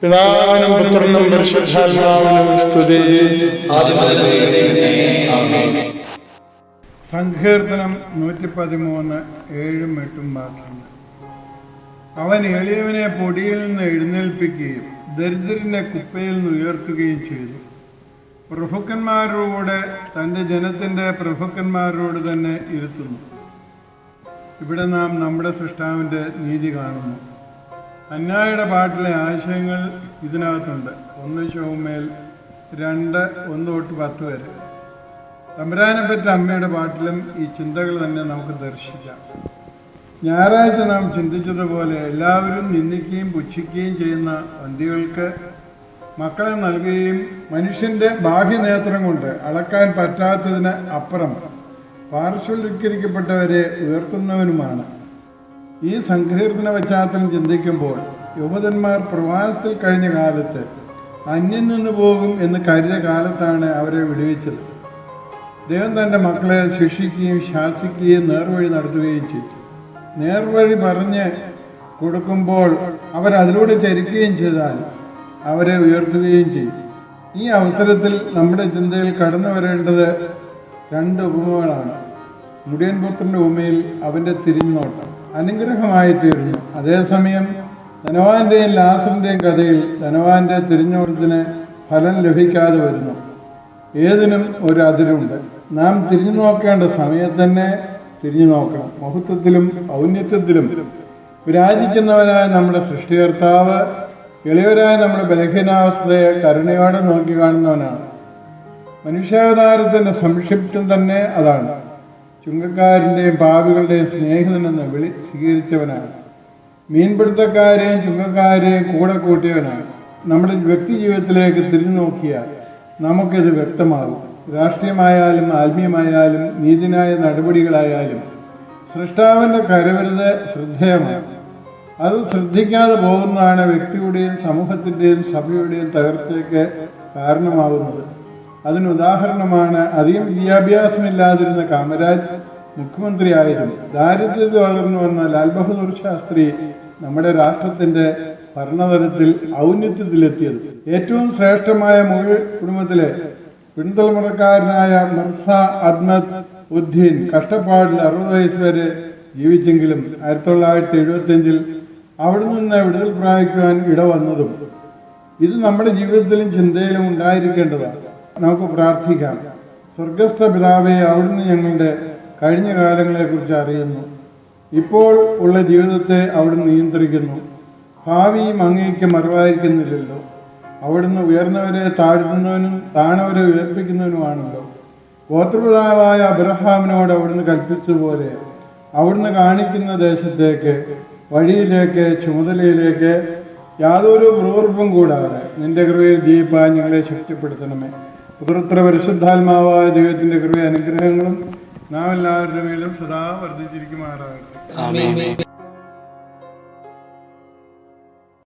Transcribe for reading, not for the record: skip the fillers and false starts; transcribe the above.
പിതാവിനും പുത്രനും പരിശുദ്ധാത്മാവിനും സ്തുതി. സങ്കീർത്തനം 113 7ഉം 8ഉം വാക്യങ്ങൾ. അവൻ എളിയവനെ പൊടിയിൽ നിന്ന് എഴുന്നേൽപ്പിക്കുകയും ദരിദ്രനെ കുപ്പയിൽ നിന്ന് ഉയർത്തുകയും ചെയ്തു. പ്രഭുക്കന്മാരോട് തൻ്റെ ജനത്തിൻ്റെ പ്രഭുക്കന്മാരോട് തന്നെ ഇരുത്തുന്നു. ഇവിടെ നാം നമ്മുടെ സൃഷ്ടാവിൻ്റെ നീതി കാണുന്നു. അന്യായുടെ പാട്ടിലെ ആശയങ്ങൾ ഇതിനകത്തുണ്ട്. 1 ശമൂവേൽ 2:1-10 വരെ. തമ്പുരാനെ പറ്റി അമ്മയുടെ പാട്ടിലും ഈ ചിന്തകൾ തന്നെ നമുക്ക് ദർശിക്കാം. ഞായറാഴ്ച നാം ചിന്തിച്ചതുപോലെ എല്ലാവരും നിന്ദിക്കുകയും പുച്ഛിക്കുകയും ചെയ്യുന്ന വന്ധ്യകൾക്ക് മക്കളെ നൽകുകയും മനുഷ്യന്റെ ബാഹ്യനേത്രം കൊണ്ട് അളക്കാൻ പറ്റാത്തതിന് അപ്പുറം പാർശ്വവൽക്കരിക്കപ്പെട്ടവരെ ഉയർത്തുന്നവനുമാണ്. ഈ സങ്കീർത്തന പശ്ചാത്തലം ചിന്തിക്കുമ്പോൾ യഹൂദന്മാർ പ്രവാസത്തിൽ കഴിഞ്ഞ കാലത്ത് അന്യം നിന്ന് പോകും എന്ന് കരുതിയ കാലത്താണ് അവരെ വിടുവിച്ചത്. ദൈവം തൻ്റെ മക്കളെ ശിക്ഷിക്കുകയും ശാസിക്കുകയും നേർവഴി നടത്തുകയും ചെയ്തു. നേർവഴി പറഞ്ഞ് കൊടുക്കുമ്പോൾ അവരതിലൂടെ ചരിക്കുകയും ചെയ്താൽ അവരെ ഉയർത്തുകയും ചെയ്യും. ഈ അവസരത്തിൽ നമ്മുടെ ചിന്തയിൽ കടന്നു വരേണ്ടത് 2 ഉപമകളാണ്. മുടിയൻ പുത്രൻ്റെ ഉപമയിൽ അവൻ്റെ തിരിഞ്ഞോട്ടം അനുഗ്രഹമായി തീർന്നു. അതേസമയം ധനവാന്റെയും ലാസറിൻ്റെയും കഥയിൽ ധനവാന്റെ തിരിഞ്ഞോട്ടത്തിന് ഫലം ലഭിക്കാതെ വരുന്നു. ഏതിനും ഒരു അതിരുണ്ട്. നാം തിരിഞ്ഞു നോക്കേണ്ട സമയത്ത് തന്നെ തിരിഞ്ഞു നോക്കണം. മഹത്വത്തിലും ഔന്നത്യത്തിലും വിരാജിക്കുന്നവനായ നമ്മുടെ സൃഷ്ടികർത്താവ് എളിയവരായ നമ്മുടെ ബലഹീനാവസ്ഥയെ കരുണയോടെ നോക്കി കാണുന്നവനാണ്. മനുഷ്യാവതാരത്തിൻ്റെ സംക്ഷിപ്തം തന്നെ അതാണ്. ചുങ്കക്കാരൻ്റെയും പാപികളുടെയും സ്നേഹിതനെന്ന് സ്വീകരിച്ചവനാണ്. മീൻപിടുത്തക്കാരെയും ചുങ്കക്കാരെയും കൂടെ കൂട്ടിയവനാണ്. നമ്മുടെ വ്യക്തി ജീവിതത്തിലേക്ക് തിരിഞ്ഞു നോക്കിയാൽ നമുക്കിത് വ്യക്തമാകും. രാഷ്ട്രീയമായാലും ആത്മീയമായാലും നീതിന്യായ നടപടികളായാലും സൃഷ്ടാവിൻ്റെ കരവിരുത് ശ്രദ്ധേയമാണ്. അത് ശ്രദ്ധിക്കാതെ പോകുന്നതാണ് വ്യക്തിയുടെയും സമൂഹത്തിൻ്റെയും സഭയുടെയും തകർച്ചയ്ക്ക് കാരണമാകുന്നത്. അതിനുദാഹരണമാണ് അധികം വിദ്യാഭ്യാസമില്ലാതിരുന്ന കാമരാജ് മുഖ്യമന്ത്രിയായിരുന്നു. ദാരിദ്ര്യത്തിൽ വളർന്നു വന്ന ലാൽ ബഹദൂർ ശാസ്ത്രി നമ്മുടെ രാഷ്ട്രത്തിൻ്റെ ഭരണതലത്തിൽ ഔന്നത്യത്തിലെത്തിയത്. ഏറ്റവും ശ്രേഷ്ഠമായ മുഗൾ കുടുംബത്തിലെ പിൻതലമുറക്കാരനായ മിർസ അഹ്മദ് ഉദ്ദീൻ കഷ്ടപ്പാടിൽ 60 വയസ്സ് വരെ ജീവിച്ചെങ്കിലും 1975 അവിടെ നിന്ന് വിടുതൽ പ്രാപിക്കുവാൻ ഇടവന്നതും ഇത് നമ്മുടെ ജീവിതത്തിലും ചിന്തയിലും ഉണ്ടായിരിക്കേണ്ടതാണ്. നമുക്ക് പ്രാർത്ഥിക്കാം. സ്വർഗസ്ഥ പിതാവേ, അവിടുന്ന് ഞങ്ങളുടെ കഴിഞ്ഞ കാലങ്ങളെക്കുറിച്ച് അറിയുന്നു. ഇപ്പോൾ ഉള്ള ജീവിതത്തെ അവിടുന്ന് നിയന്ത്രിക്കുന്നു. ഭാവിയും അങ്ങേക്ക് മറവായിരിക്കുന്നില്ലല്ലോ. അവിടുന്ന് ഉയർന്നവരെ താഴ്ത്തുന്നവനും താണവരെ ഉയർപ്പിക്കുന്നവനുമാണല്ലോ. ഗോത്രപിതാവായ അബ്രഹാമിനോട് അവിടുന്ന് കൽപ്പിച്ചതുപോലെ അവിടുന്ന് കാണിക്കുന്ന ദേശത്തേക്ക്, വഴിയിലേക്ക്, ചുമതലയിലേക്ക് യാതൊരു പ്രവൃത്തിയും കൂടാതെ നിന്റെ കൃപയിൽ ജീവിപ്പാൻ ഞങ്ങളെ ശക്തിപ്പെടുത്തണമേ. പുത്രത്ര പരിശുദ്ധാത്മാവായ ദൈവത്തിന്റെ കൃപ അനുഗ്രഹങ്ങളും നാം എല്ലാവരുടെ മേലും സദാ വർദ്ധിച്ചിരിക്കുമാറാകട്ടെ.